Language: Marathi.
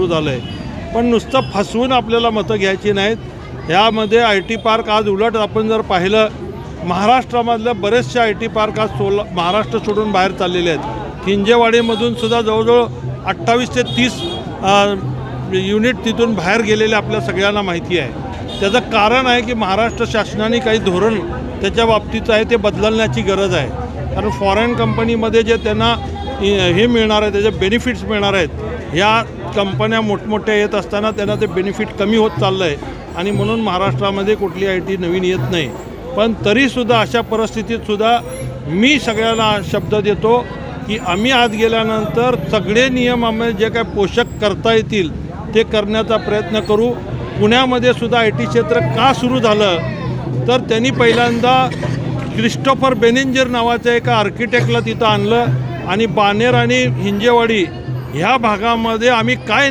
सुरू झालं आहे. पण नुसतं फसवून आपल्याला मतं घ्यायची नाहीत. यामध्ये IT पार्क आज उलट आपण जर पाहिलं, महाराष्ट्रामधल्या बरेचसे IT पार्क आज महाराष्ट्र सोडून बाहेर चाललेले आहेत. हिंजेवाडीमधून सुद्धा जवळजवळ 28 ते 30 युनिट तिथून बाहेर गेलेले आपल्या सगळ्यांना माहिती आहे. त्याचं कारण आहे की महाराष्ट्र शासनाने काही धोरण त्याच्या बाबतीचं आहे ते बदलण्याची गरज आहे. कारण फॉरेन कंपनीमध्ये जे त्यांना हे मिळणार आहे, त्याचे बेनिफिट्स मिळणार आहेत, ह्या कंपन्या मोठमोठ्या येत असताना त्यांना ते बेनिफिट कमी होत चाललं आहे आणि म्हणून महाराष्ट्रामध्ये कुठली IT नवीन येत नाही. पण तरीसुद्धा अशा परिस्थितीतसुद्धा मी सगळ्यांना शब्द देतो की आम्ही आत गेल्यानंतर सगळे नियम आम्ही जे काय पोषक करता येतील ते करण्याचा प्रयत्न करू. पुण्यामध्ये सुद्धा IT क्षेत्र का सुरू झालं तर त्यांनी पहिल्यांदा क्रिस्टोफर बेनिंजर नावाच्या एका आर्किटेक्टला तिथं आणलं आणि बानेर आणि हिंजेवाडी ह्या भागामध्ये आम्ही काय